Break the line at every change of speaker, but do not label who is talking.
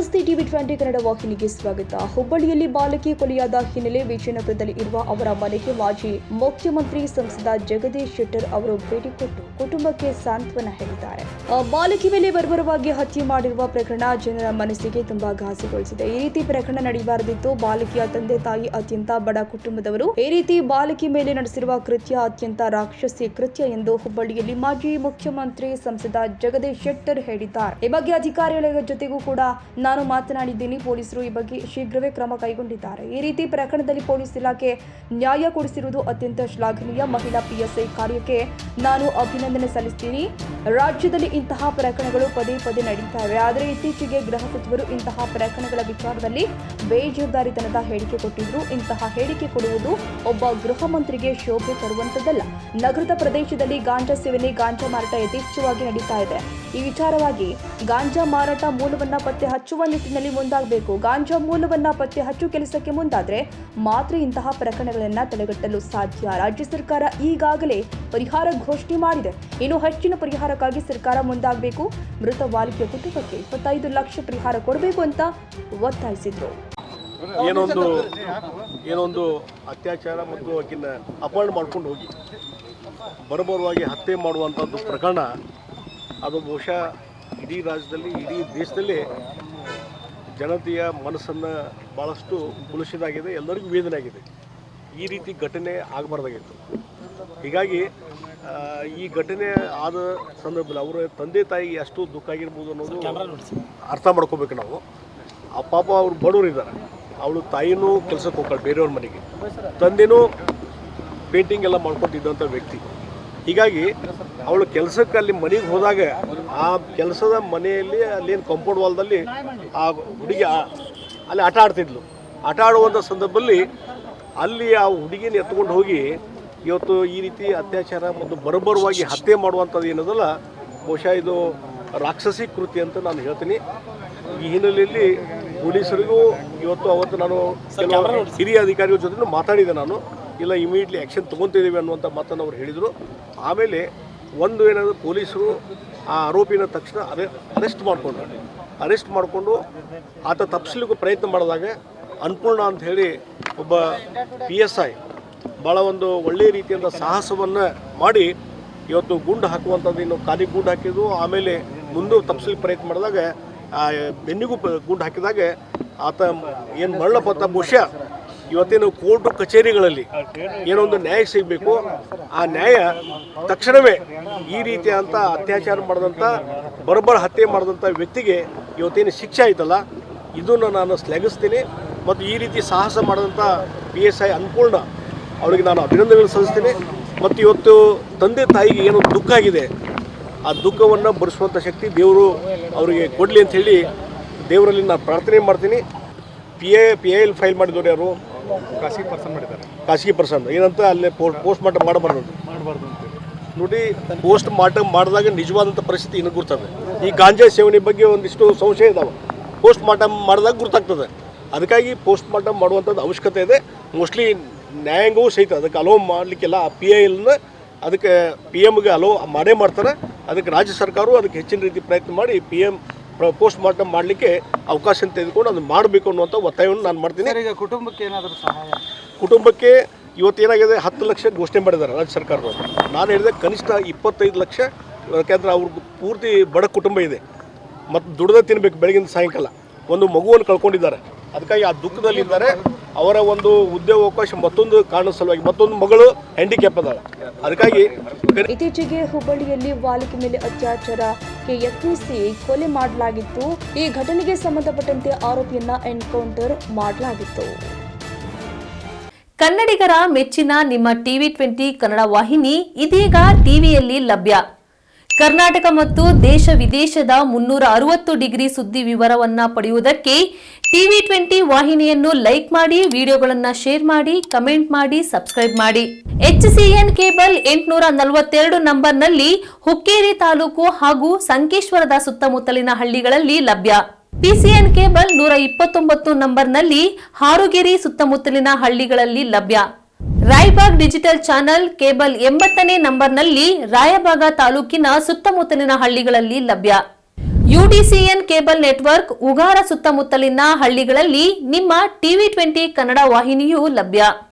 ನಮಸ್ತೆ ಟಿವಿ 20 ಕನ್ನಡ ವಾಹಿನಿಗೆ ಸ್ವಾಗತ. ಹುಬ್ಬಳ್ಳಿಯಲ್ಲಿ ಬಾಲಕಿ ಕೊಲೆಯಾದ ಹಿನ್ನೆಲೆ ವಿಜಯನಗರದಲ್ಲಿ ಇರುವ ಅವರ ಮನೆಗೆ ಮಾಜಿ ಮುಖ್ಯಮಂತ್ರಿ ಸಂಸದ ಜಗದೀಶ್ ಶೆಟ್ಟರ್ ಅವರು ಭೇಟಿ ಕೊಟ್ಟು ಕುಟುಂಬಕ್ಕೆ ಸಾಂತ್ವನ ಹೇಳಿದ್ದಾರೆ. ಬಾಲಕಿ ಮೇಲೆ ಬರ್ಬರವಾಗಿ ಹತ್ಯೆ ಮಾಡಿರುವ ಪ್ರಕರಣ ಜನರ ಮನಸ್ಸಿಗೆ ತುಂಬಾ ಘಾಸಿಗೊಳಿಸಿದೆ. ಈ ರೀತಿ ಪ್ರಕರಣ ನಡೆಯಬಾರದಿತ್ತು. ಬಾಲಕಿಯ ತಂದೆ ತಾಯಿ ಅತ್ಯಂತ ಬಡ ಕುಟುಂಬದವರು. ಈ ರೀತಿ ಬಾಲಕಿ ಮೇಲೆ ನಡೆಸಿರುವ ಕೃತ್ಯ ಅತ್ಯಂತ ರಾಕ್ಷಸಿ ಕೃತ್ಯ ಎಂದು ಹುಬ್ಬಳ್ಳಿಯಲ್ಲಿ ಮಾಜಿ ಮುಖ್ಯಮಂತ್ರಿ ಸಂಸದ ಜಗದೀಶ್ ಶೆಟ್ಟರ್ ಹೇಳಿದ್ದಾರೆ. ಈ ಬಗ್ಗೆ ಅಧಿಕಾರಿಗಳ ಜೊತೆಗೂ ಕೂಡ ನಾನು ಮಾತನಾಡಿದ್ದೀನಿ. ಪೊಲೀಸರು ಈ ಬಗ್ಗೆ ಶೀಘ್ರವೇ ಕ್ರಮ ಕೈಗೊಂಡಿದ್ದಾರೆ. ಈ ರೀತಿ ಪ್ರಕರಣದಲ್ಲಿ ಪೊಲೀಸ್ ಇಲಾಖೆ ನ್ಯಾಯ ಕೊಡಿಸಿರುವುದು ಅತ್ಯಂತ ಶ್ಲಾಘನೀಯ. ಮಹಿಳಾ PSI ಕಾರ್ಯಕ್ಕೆ ನಾನು ಅಭಿನಂದನೆ ಸಲ್ಲಿಸ್ತೀನಿ. ರಾಜ್ಯದಲ್ಲಿ ಇಂತಹ ಪ್ರಕರಣಗಳು ಪದೇ ಪದೇ ನಡೀತಾ ಇವೆ. ಆದರೆ ಇತ್ತೀಚೆಗೆ ಗೃಹ ಸಚಿವರು ಇಂತಹ ಪ್ರಕರಣಗಳ ವಿಚಾರದಲ್ಲಿ ಬೇಜವಾಬ್ದಾರಿತನದ ಹೇಳಿಕೆ ಕೊಟ್ಟಿದ್ರು. ಇಂತಹ ಹೇಳಿಕೆ ಕೊಡುವುದು ಒಬ್ಬ ಗೃಹ ಮಂತ್ರಿಗೆ ಶೋಭೆ ತರುವಂತದ್ದಲ್ಲ. ನಗರದ ಪ್ರದೇಶದಲ್ಲಿ ಗಾಂಜಾ ಸೇವನೆ, ಗಾಂಜಾ ಮಾರಾಟ ಯಥೇಚ್ಛವಾಗಿ ನಡೀತಾ ಇದೆ. ಈ ವಿಚಾರವಾಗಿ ಗಾಂಜಾ ಮಾರಾಟ ಮೂಲವನ್ನ ಪತ್ತೆ ಹಚ್ಚುವ ನಿಟ್ಟಿನಲ್ಲಿ ಮುಂದಾಗಬೇಕು. ಗಾಂಜಾ ಮೂಲವನ್ನ ಪತ್ತೆ ಹಚ್ಚುವ ಕೆಲಸಕ್ಕೆ ಮುಂದಾದ್ರೆ ಮಾತ್ರ ಇಂತಹ ಪ್ರಕರಣಗಳನ್ನ ತಡೆಗಟ್ಟಲು ಸಾಧ್ಯ. ರಾಜ್ಯ ಸರ್ಕಾರ ಈಗಾಗಲೇ ಪರಿಹಾರ ಘೋಷಣೆ ಮಾಡಿದೆ. ಇನ್ನು ಹೆಚ್ಚಿನ ಪರಿಹಾರಕ್ಕಾಗಿ ಸರ್ಕಾರ ಮುಂದಾಗಬೇಕು. ಮೃತ ಬಾಲಕಿಯ ಕುಟುಂಬಕ್ಕೆ 25 ಲಕ್ಷ ಪರಿಹಾರ ಕೊಡಬೇಕು ಅಂತ ಒತ್ತಾಯಿಸಿದ್ರು.
ಏನೊಂದು ಅತ್ಯಾಚಾರ ಮತ್ತು ಆಕಿನ ಅಪಹರಣ ಮಾಡ್ಕೊಂಡು ಹೋಗಿ ಬರಬರುವಾಗಿ ಹತ್ಯೆ ಮಾಡುವಂಥದ್ದು ಪ್ರಕರಣ, ಅದು ಬಹುಶಃ ಇಡೀ ರಾಜ್ಯದಲ್ಲಿ, ಇಡೀ ದೇಶದಲ್ಲಿ ಜನತೆಯ ಮನಸ್ಸನ್ನು ಭಾಳಷ್ಟು ಕುಲುಸಿದಾಗಿದೆ. ಎಲ್ಲರಿಗೂ ವೇದನೆ ಆಗಿದೆ. ಈ ರೀತಿ ಘಟನೆ ಆಗಬಾರ್ದಾಗಿತ್ತು. ಹೀಗಾಗಿ ಈ ಘಟನೆ ಆದ ಸಂದರ್ಭದಲ್ಲಿ ಅವರ ತಂದೆ ತಾಯಿಗೆ ಎಷ್ಟು ದುಃಖ ಆಗಿರ್ಬೋದು ಅನ್ನೋದು ಅರ್ಥ ಮಾಡ್ಕೋಬೇಕು ನಾವು. ಆ ಪಾಪ ಅವ್ರು ಬಡವರು ಇದ್ದಾರೆ. ಅವಳು ತಾಯಿನೂ ಕೆಲಸಕ್ಕೆ ಹೋಗ್ತಾಳೆ ಬೇರೆಯವ್ರ ಮನೆಗೆ, ತಂದೆನೂ ಪೇಂಟಿಂಗ್ ಎಲ್ಲ ಮಾಡ್ಕೊತಿದ್ದಂಥ ವ್ಯಕ್ತಿ. ಹೀಗಾಗಿ ಅವಳು ಕೆಲಸಕ್ಕೆ ಅಲ್ಲಿ ಮನೆಗೆ ಹೋದಾಗ ಆ ಕೆಲಸದ ಮನೆಯಲ್ಲಿ ಅಲ್ಲೇನು ಕಾಂಪೌಂಡ್ ವಾಲ್ದಲ್ಲಿ ಆ ಹುಡುಗಿ ಅಲ್ಲಿ ಆಟ ಆಡ್ತಿದ್ಲು. ಆಟ ಆಡುವಂಥ ಸಂದರ್ಭದಲ್ಲಿ ಅಲ್ಲಿ ಆ ಹುಡುಗಿನ ಎತ್ಕೊಂಡು ಹೋಗಿ ಇವತ್ತು ಈ ರೀತಿ ಅತ್ಯಾಚಾರ ಮತ್ತು ಬರಬರವಾಗಿ ಹತ್ಯೆ ಮಾಡುವಂಥದ್ದು ಏನದಲ್ಲ, ಬಹುಶಃ ಇದು ರಾಕ್ಷಸಿ ಕೃತ್ಯ ಅಂತ ನಾನು ಹೇಳ್ತೀನಿ. ಈ ಹಿನ್ನೆಲೆಯಲ್ಲಿ ಪೊಲೀಸರಿಗೂ ಅವತ್ತು ನಾನು ಕೆಲವು ಹಿರಿಯ ಅಧಿಕಾರಿಗಳ ಜೊತೆ ಮಾತಾಡಿದೆ. ನಾನು ಇಲ್ಲ ಇಮಿಡಿಯೇಟ್ಲಿ ಆ್ಯಕ್ಷನ್ ತೊಗೊತಿದ್ದೀವಿ ಅನ್ನುವಂಥ ಮಾತನ್ನು ಅವ್ರು ಹೇಳಿದರು. ಆಮೇಲೆ ಏನಾದರೂ ಪೊಲೀಸರು ಆ ಆರೋಪಿನ ತಕ್ಷಣ ಅರೆಸ್ಟ್ ಮಾಡಿಕೊಂಡು ಆತ ತಪ್ಪಿಸ್ಲಿಕ್ಕೂ ಪ್ರಯತ್ನ ಮಾಡಿದಾಗ ಅನ್ಪೂರ್ಣ ಅಂತ ಹೇಳಿ ಒಬ್ಬ PSI ಭಾಳ ಒಂದು ಒಳ್ಳೆಯ ರೀತಿಯಿಂದ ಸಾಹಸವನ್ನು ಮಾಡಿ ಇವತ್ತು ಗುಂಡು ಹಾಕುವಂಥದ್ದು, ಇನ್ನು ಕಾಲಿಗೆ ಗುಂಡು ಹಾಕಿದ್ದು, ಆಮೇಲೆ ಮುಂದೆ ತಪ್ಪಿಸ್ಲಿಕ್ಕೆ ಪ್ರಯತ್ನ ಮಾಡಿದಾಗ ಬೆನ್ನಿಗೂ ಗುಂಡು ಹಾಕಿದಾಗ ಆತ ಏನು ಮರಳಪತ್ತ ಬಹುಶಃ ಇವತ್ತೇನು ಕೋರ್ಟು ಕಚೇರಿಗಳಲ್ಲಿ ಏನೊಂದು ನ್ಯಾಯ ಸಿಗಬೇಕು, ಆ ನ್ಯಾಯ ತಕ್ಷಣವೇ ಈ ರೀತಿಯಾದಂಥ ಅತ್ಯಾಚಾರ ಮಾಡಿದಂಥ ಬರಬರ ಹತ್ಯೆ ಮಾಡಿದಂಥ ವ್ಯಕ್ತಿಗೆ ಇವತ್ತೇನು ಶಿಕ್ಷೆ ಆಯ್ತಲ್ಲ, ಇದನ್ನು ನಾನು ಶ್ಲಾಘಿಸ್ತೀನಿ. ಮತ್ತು ಈ ರೀತಿ ಸಾಹಸ ಮಾಡಿದಂಥ PSI ಅನ್ಪೂರ್ಣ ಅವರಿಗೆ ನಾನು ಅಭಿನಂದನೆಗಳು ಸಲ್ಲಿಸ್ತೀನಿ. ಮತ್ತು ಇವತ್ತು ತಂದೆ ತಾಯಿಗೆ ಏನೋ ದುಃಖ ಆಗಿದೆ, ಆ ದುಃಖವನ್ನು ಭರಿಸುವಂಥ ಶಕ್ತಿ ದೇವರು ಅವರಿಗೆ ಕೊಡಲಿ ಅಂಥೇಳಿ ದೇವರಲ್ಲಿ ನಾನು ಪ್ರಾರ್ಥನೆ ಮಾಡ್ತೀನಿ. PIL ಫೈಲ್ ಮಾಡಿದವರು ಯಾರು? ಖಾಸಗಿ ಪರ್ಸನ್ ಏನಂತ ಅಲ್ಲೇ ಪೋಸ್ಟ್ ಮಾರ್ಟಮ್ ಮಾಡಬಾರ್ದು ನೋಡಿ. ಪೋಸ್ಟ್ ಮಾರ್ಟಮ್ ಮಾಡಿದಾಗ ನಿಜವಾದಂಥ ಪರಿಸ್ಥಿತಿ ಇನ್ನೂ ಗುರ್ತದೆ. ಈ ಗಾಂಜಾ ಸೇವನೆ ಬಗ್ಗೆ ಒಂದಿಷ್ಟು ಸಂಶಯ ಇದ್ದಾವೆ. ಪೋಸ್ಟ್ ಮಾರ್ಟಮ್ ಮಾಡಿದಾಗ ಗುರ್ತಾಗ್ತದೆ. ಅದಕ್ಕಾಗಿ ಪೋಸ್ಟ್ ಮಾರ್ಟಮ್ ಮಾಡುವಂಥದ್ದು ಅವಶ್ಯಕತೆ ಇದೆ. ಮೋಸ್ಟ್ಲಿ ನ್ಯಾಯಾಂಗವೂ ಸಹಿತ ಅದಕ್ಕೆ ಅಲೋ ಮಾಡಲಿಕ್ಕೆಲ್ಲ PILನ ಅದಕ್ಕೆ PM ಗೆ ಅಲೋ ಮಾಡೇ ಮಾಡ್ತಾರೆ. ಅದಕ್ಕೆ ರಾಜ್ಯ ಸರ್ಕಾರವು ಅದಕ್ಕೆ ಹೆಚ್ಚಿನ ರೀತಿ ಪ್ರಯತ್ನ ಮಾಡಿ PM ಪೋಸ್ಟ್ ಮಾರ್ಟಮ್ ಮಾಡಲಿಕ್ಕೆ ಅವಕಾಶ ತೆಗೆದುಕೊಂಡು ಅದನ್ನು ಮಾಡಬೇಕು ಅನ್ನುವಂಥ ಒತ್ತಾಯವನ್ನು ನಾನು ಮಾಡ್ತೀನಿ.
ಈಗ ಕುಟುಂಬಕ್ಕೆ ಏನಾದರೂ ಸಹಾಯ?
ಕುಟುಂಬಕ್ಕೆ ಇವತ್ತೇನಾಗಿದೆ, 10 ಲಕ್ಷ ಘೋಷಣೆ ಮಾಡಿದ್ದಾರೆ ರಾಜ್ಯ ಸರ್ಕಾರದವರು. ನಾನು ಹೇಳಿದೆ ಕನಿಷ್ಠ 25 ಲಕ್ಷ. ಯಾಕೆಂದ್ರೆ ಅವ್ರಿಗೆ ಪೂರ್ತಿ ಬಡ ಕುಟುಂಬ ಇದೆ ಮತ್ತು ದುಡ್ದೇ ತಿನ್ನಬೇಕು ಬೆಳಗಿನ ಸಾಯಂಕಾಲ. ಒಂದು ಮಗುವನ್ನು ಕಳ್ಕೊಂಡಿದ್ದಾರೆ. ಅದಕ್ಕಾಗಿ ಆ ದುಃಖದಲ್ಲಿದ್ದಾರೆ. ಅವರ ಒಂದು ಉದ್ಯೋಗಾವಕಾಶ ಮತ್ತೊಂದು ಕಾರಣದ ಸಲುವಾಗಿ ಮತ್ತೊಂದು ಮಗಳು ಹ್ಯಾಂಡಿಕ್ಯಾಪ್ ಅದಾಳೆ. ಅದಕ್ಕಾಗಿ
ಇತ್ತೀಚೆಗೆ ಹುಬ್ಬಳ್ಳಿಯಲ್ಲಿ ಬಾಲಕಿ ಮೇಲೆ ಅತ್ಯಾಚಾರಕ್ಕೆ ಯತ್ನಿಸಿ ಕೊಲೆ ಮಾಡಲಾಗಿತ್ತು. ಈ ಘಟನೆಗೆ ಸಂಬಂಧಪಟ್ಟಂತೆ ಆರೋಪಿಯನ್ನ ಎನ್ಕೌಂಟರ್ ಮಾಡಲಾಗಿತ್ತು.
ಕನ್ನಡಿಗರ ಮೆಚ್ಚಿನ ನಿಮ್ಮ TV 20 ಕನ್ನಡ ವಾಹಿನಿ ಇದೀಗ ಟಿವಿಯಲ್ಲಿ ಲಭ್ಯ. ಕರ್ನಾಟಕ ಮತ್ತು ದೇಶ ವಿದೇಶದ 360 ಡಿಗ್ರಿ ಸುದ್ದಿ ವಿವರವನ್ನ ಪಡೆಯುವುದಕ್ಕೆ TV 20 ವಾಹಿನಿಯನ್ನು ಲೈಕ್ ಮಾಡಿ, ವಿಡಿಯೋಗಳನ್ನು ಶೇರ್ ಮಾಡಿ, ಕಮೆಂಟ್ ಮಾಡಿ, ಸಬ್ಸ್ಕ್ರೈಬ್ ಮಾಡಿ. HCN ಕೇಬಲ್ 842 ನಂಬರ್ನಲ್ಲಿ ಹುಕ್ಕೇರಿ ತಾಲೂಕು ಹಾಗೂ ಸಂಕೇಶ್ವರದ ಸುತ್ತಮುತ್ತಲಿನ ಹಳ್ಳಿಗಳಲ್ಲಿ ಲಭ್ಯ. PCN ಕೇಬಲ್ 129 ನಂಬರ್ನಲ್ಲಿ ಹಾರುಗೆರೆ ಸುತ್ತಮುತ್ತಲಿನ ಹಳ್ಳಿಗಳಲ್ಲಿ ಲಭ್ಯ. ರಾಯಬಾಗ್ ಡಿಜಿಟಲ್ ಚಾನೆಲ್ ಕೇಬಲ್ 80ನೇ ನಂಬರ್ನಲ್ಲಿ ರಾಯಬಾಗ ತಾಲೂಕಿನ ಸುತ್ತಮುತ್ತಲಿನ ಹಳ್ಳಿಗಳಲ್ಲಿ ಲಭ್ಯ. ಯುಡಿಸಿಎನ್ ಕೇಬಲ್ ನೆಟ್ವರ್ಕ್ ಉಗಾರ ಸುತ್ತಮುತ್ತಲಿನ ಹಳ್ಳಿಗಳಲ್ಲಿ ನಿಮ್ಮ ಟಿವಿ 20 ಕನ್ನಡ ವಾಹಿನಿಯೂ ಲಭ್ಯ.